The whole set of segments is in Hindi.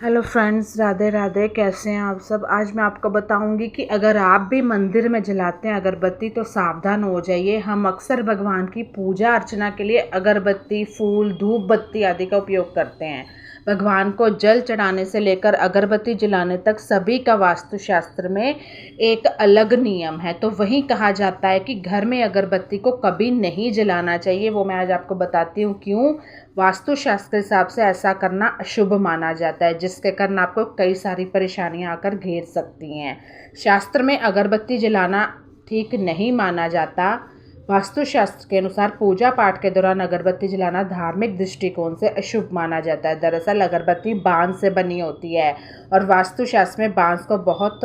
Hello friends, Radhe Radhe. कैसे हैं आप सब। आज मैं आपको बताऊंगी कि अगर आप भी मंदिर में जलाते हैं अगरबत्ती तो सावधान हो जाइए। हम अक्सर भगवान की पूजा अर्चना के लिए अगरबत्ती, फूल, धूप बत्ती आदि का उपयोग करते हैं। भगवान को जल चढ़ाने से लेकर अगरबत्ती जलाने तक सभी का वास्तुशास्त्र में एक अलग नियम है। तो वहीं कहा जाता है कि घर में अगरबत्ती को कभी नहीं जलाना चाहिए। वो मैं आज आपको बताती हूँ क्यों। वास्तुशास्त्र के हिसाब से ऐसा करना अशुभ माना जाता है, जिसके कारण आपको कई सारी परेशानियां आकर घेर सकती हैं। शास्त्र में अगरबत्ती जलाना ठीक नहीं माना जाता। वास्तुशास्त्र के अनुसार पूजा पाठ के दौरान अगरबत्ती जलाना धार्मिक दृष्टिकोण से अशुभ माना जाता है। दरअसल अगरबत्ती बांस से बनी होती है और वास्तुशास्त्र में बांस को बहुत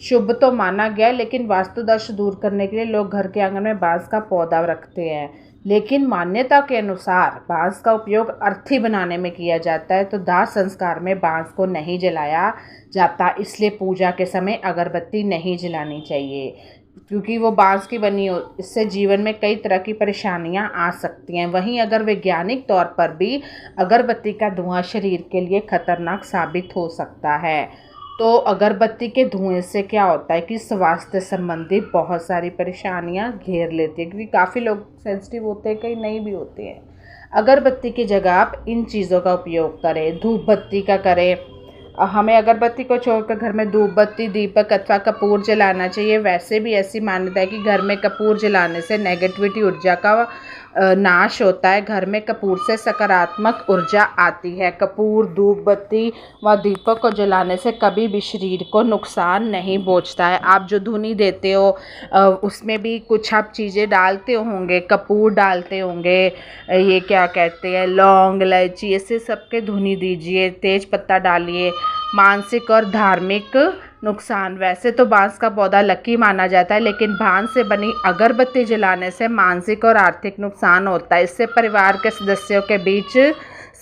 शुभ तो माना गया है, लेकिन वास्तु दोष दूर करने के लिए लोग घर के आंगन में बांस का पौधा रखते हैं। लेकिन मान्यता के अनुसार बांस का उपयोग अर्थी बनाने में किया जाता है, तो दाह संस्कार में बांस को नहीं जलाया जाता। इसलिए पूजा के समय अगरबत्ती नहीं जलानी चाहिए, क्योंकि वो बांस की बनी हो। इससे जीवन में कई तरह की परेशानियां आ सकती हैं। वहीं अगर वैज्ञानिक तौर पर भी अगरबत्ती का धुआं शरीर के लिए खतरनाक साबित हो सकता है। तो अगरबत्ती के धुएं से क्या होता है कि स्वास्थ्य संबंधी बहुत सारी परेशानियां घेर लेती है, क्योंकि काफ़ी लोग सेंसिटिव होते हैं, कई नहीं भी होते हैं। अगरबत्ती की जगह आप इन चीज़ों का उपयोग करें। धूप बत्ती का करें। हमें अगरबत्ती को छोड़कर घर में धूप बत्ती, दीपक अथवा कपूर जलाना चाहिए। वैसे भी ऐसी मान्यता है कि घर में कपूर जलाने से नेगेटिविटी ऊर्जा का नाश होता है। घर में कपूर से सकारात्मक ऊर्जा आती है। कपूर, धूप बत्ती व दीपक को जलाने से कभी भी शरीर को नुकसान नहीं पहुंचता है। आप जो धुनी देते हो उसमें भी कुछ आप चीज़ें डालते होंगे, कपूर डालते होंगे, ये क्या कहते हैं, लौंग, इलायची, ऐसे सबके धुनी दीजिए, तेज पत्ता डालिए। मानसिक और धार्मिक नुकसान। वैसे तो बांस का पौधा लकी माना जाता है, लेकिन बांस से बनी अगरबत्ती जलाने से मानसिक और आर्थिक नुकसान होता है। इससे परिवार के सदस्यों के बीच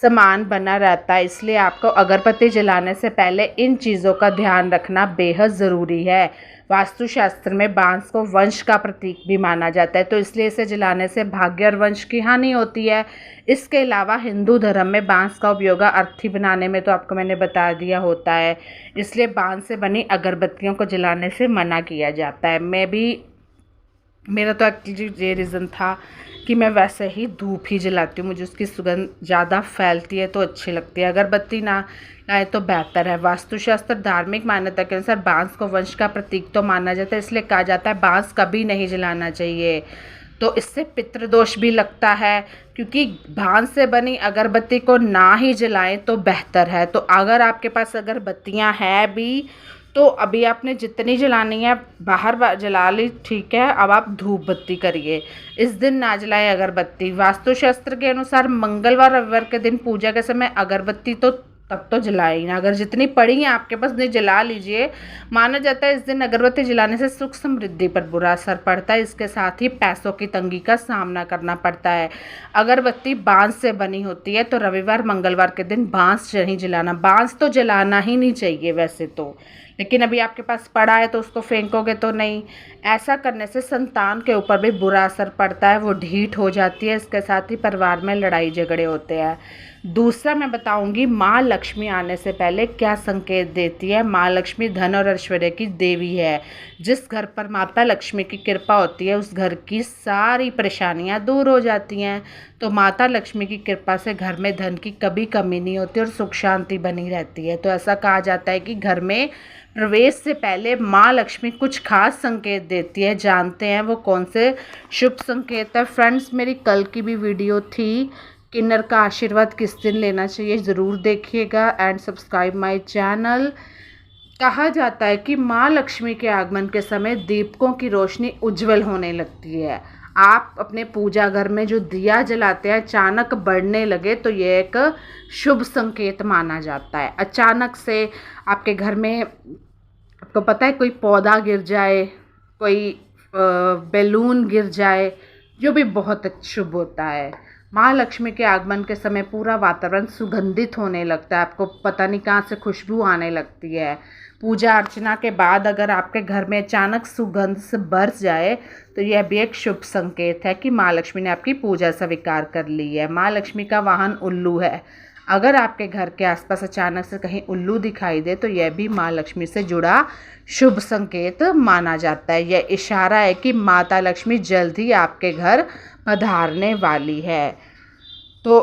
समान बना रहता है। इसलिए आपको अगरबत्ती जलाने से पहले इन चीज़ों का ध्यान रखना बेहद ज़रूरी है। वास्तुशास्त्र में बांस को वंश का प्रतीक भी माना जाता है, तो इसलिए इसे जलाने से भाग्य और वंश की हानि होती है। इसके अलावा हिंदू धर्म में बांस का उपयोग अर्थी बनाने में तो आपको मैंने बता दिया होता है। इसलिए बांस से बनी अगरबत्तियों को जलाने से मना किया जाता है। मेरा तो एक्चुअली ये रीज़न था कि मैं वैसे ही धूप ही जलाती हूँ। मुझे उसकी सुगंध ज़्यादा फैलती है तो अच्छी लगती है। अगरबत्ती ना लाए तो बेहतर है। वास्तुशास्त्र धार्मिक मान्यता के अनुसार बांस को वंश का प्रतीक तो माना जाता है, इसलिए कहा जाता है बांस कभी नहीं जलाना चाहिए। तो इससे पितृदोष भी लगता है, क्योंकि बांस से बनी अगरबत्ती को ना ही जलाएं तो बेहतर है। तो अगर आपके पास अगरबत्तियां हैं भी तो अभी आपने जितनी जलानी है बाहर जला ली, ठीक है। अब आप धूप बत्ती करिए। इस दिन ना जलाएं अगरबत्ती। वास्तुशास्त्र के अनुसार मंगलवार रविवार के दिन पूजा के समय अगरबत्ती तो तब तो जलाए ही ना। अगर जितनी पड़ी हैं आपके पास नहीं, जला लीजिए। माना जाता है इस दिन अगरबत्ती जलाने से सुख समृद्धि पर बुरा असर पड़ता है। इसके साथ ही पैसों की तंगी का सामना करना पड़ता है। अगरबत्ती बांस से बनी होती है, तो रविवार मंगलवार के दिन बांस नहीं जलाना। बांस तो जलाना ही नहीं चाहिए वैसे तो, लेकिन अभी आपके पास पड़ा है तो उसको फेंकोगे तो नहीं। ऐसा करने से संतान के ऊपर भी बुरा असर पड़ता है, वो ढीठ हो जाती है। इसके साथ ही परिवार में लड़ाई झगड़े होते हैं। दूसरा मैं बताऊंगी माँ लक्ष्मी आने से पहले क्या संकेत देती है। माँ लक्ष्मी धन और ऐश्वर्य की देवी है। जिस घर पर माता लक्ष्मी की कृपा होती है उस घर की सारी परेशानियां दूर हो जाती हैं। तो माता लक्ष्मी की कृपा से घर में धन की कभी कमी नहीं होती और सुख शांति बनी रहती है। तो ऐसा कहा जाता है कि घर में प्रवेश से पहले माँ लक्ष्मी कुछ खास संकेत देती है। जानते हैं वो कौन से शुभ संकेत है। फ्रेंड्स, मेरी कल की भी वीडियो थी, किन्नर का आशीर्वाद किस दिन लेना चाहिए, ज़रूर देखिएगा एंड सब्सक्राइब माय चैनल। कहा जाता है कि माँ लक्ष्मी के आगमन के समय दीपकों की रोशनी उज्जवल होने लगती है। आप अपने पूजा घर में जो दिया जलाते हैं अचानक बढ़ने लगे तो ये एक शुभ संकेत माना जाता है। अचानक से आपके घर में, आपको पता है, कोई पौधा गिर जाए, कोई बैलून गिर जाए, जो भी बहुत शुभ होता है। माँ लक्ष्मी के आगमन के समय पूरा वातावरण सुगंधित होने लगता है। आपको पता नहीं कहाँ से खुशबू आने लगती है। पूजा अर्चना के बाद अगर आपके घर में अचानक सुगंध से बरस जाए तो यह भी एक शुभ संकेत है कि माँ लक्ष्मी ने आपकी पूजा स्वीकार कर ली है। माँ लक्ष्मी का वाहन उल्लू है। अगर आपके घर के आसपास अचानक से कहीं उल्लू दिखाई दे तो यह भी माँ लक्ष्मी से जुड़ा शुभ संकेत माना जाता है। यह इशारा है कि माता लक्ष्मी जल्द ही आपके घर पधारने वाली है। तो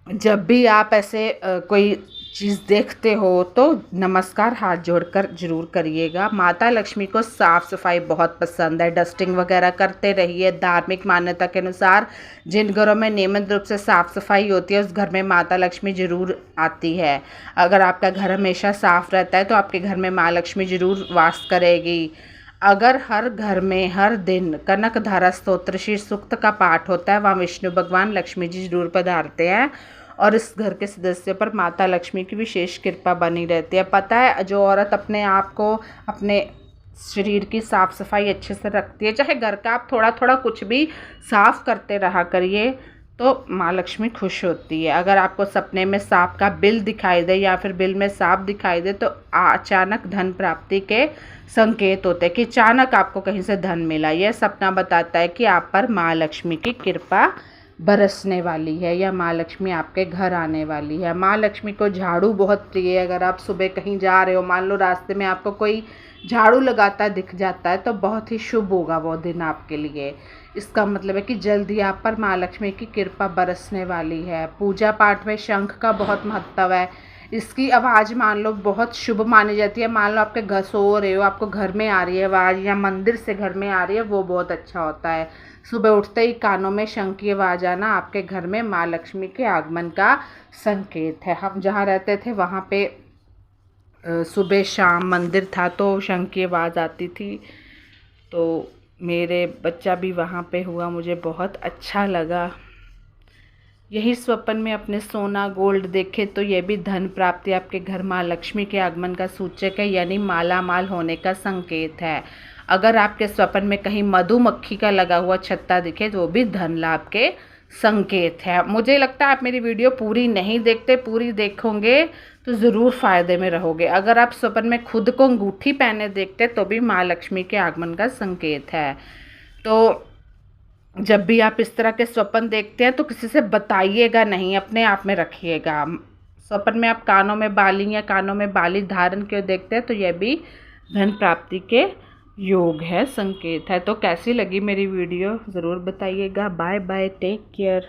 जब भी आप ऐसे कोई चीज़ देखते हो तो नमस्कार हाथ जोड़कर ज़रूर करिएगा। माता लक्ष्मी को साफ़ सफाई बहुत पसंद है, डस्टिंग वगैरह करते रहिए। धार्मिक मान्यता के अनुसार जिन घरों में नियमित रूप से साफ़ सफाई होती है उस घर में माता लक्ष्मी ज़रूर आती है। अगर आपका घर हमेशा साफ़ रहता है तो आपके घर में माँ लक्ष्मी ज़रूर वास करेगी। अगर हर घर में हर दिन कनकधारा स्तोत्र श्री सूक्त का पाठ होता है, वहाँ विष्णु भगवान लक्ष्मी जी जरूर पधारते हैं और इस घर के सदस्यों पर माता लक्ष्मी की विशेष कृपा बनी रहती है। पता है, जो औरत अपने आप को, अपने शरीर की साफ़ सफाई अच्छे से रखती है, चाहे घर का आप थोड़ा थोड़ा कुछ भी साफ़ करते रहा करिए, तो माँ लक्ष्मी खुश होती है। अगर आपको सपने में सांप का बिल दिखाई दे या फिर बिल में सांप दिखाई दे तो अचानक धन प्राप्ति के संकेत होते हैं कि अचानक आपको कहीं से धन मिला। यह सपना बताता है कि आप पर माँ लक्ष्मी की कृपा बरसने वाली है या माँ लक्ष्मी आपके घर आने वाली है। माँ लक्ष्मी को झाड़ू बहुत प्रिय है। अगर आप सुबह कहीं जा रहे हो, मान लो रास्ते में आपको कोई झाड़ू लगाता दिख जाता है तो बहुत ही शुभ होगा वो दिन आपके लिए। इसका मतलब है कि जल्दी आप पर माँ लक्ष्मी की कृपा बरसने वाली है। पूजा पाठ में शंख का बहुत महत्व है। इसकी आवाज़ मान लो बहुत शुभ मानी जाती है। मान लो आपके घर सो रहे हो, आपको घर में आ रही है आवाज़ या मंदिर से घर में आ रही है, वो बहुत अच्छा होता है। सुबह उठते ही कानों में शंख की आवाज़ आना आपके घर में माँ लक्ष्मी के आगमन का संकेत है। हम जहाँ रहते थे वहाँ पे सुबह शाम मंदिर था तो शंख की आवाज़ आती थी। तो मेरे बच्चा भी वहाँ पे हुआ, मुझे बहुत अच्छा लगा। यही स्वप्न में अपने सोना गोल्ड देखे तो यह भी धन प्राप्ति आपके घर माँ लक्ष्मी के आगमन का सूचक है, यानी माला माल होने का संकेत है। अगर आपके स्वप्न में कहीं मधुमक्खी का लगा हुआ छत्ता दिखे तो वो भी धन लाभ के संकेत है। मुझे लगता है आप मेरी वीडियो पूरी नहीं देखते, पूरी देखोगे तो ज़रूर फ़ायदे में रहोगे। अगर आप स्वप्न में खुद को अंगूठी पहने देखते तो भी माँ लक्ष्मी के आगमन का संकेत है। तो जब भी आप इस तरह के स्वप्न देखते हैं तो किसी से बताइएगा नहीं, अपने आप में रखिएगा। स्वप्न में आप कानों में बाली या कानों में बाली धारण क्यों देखते हैं तो यह भी धन प्राप्ति के योग है, संकेत है। तो कैसी लगी मेरी वीडियो ज़रूर बताइएगा। Bye bye, take care.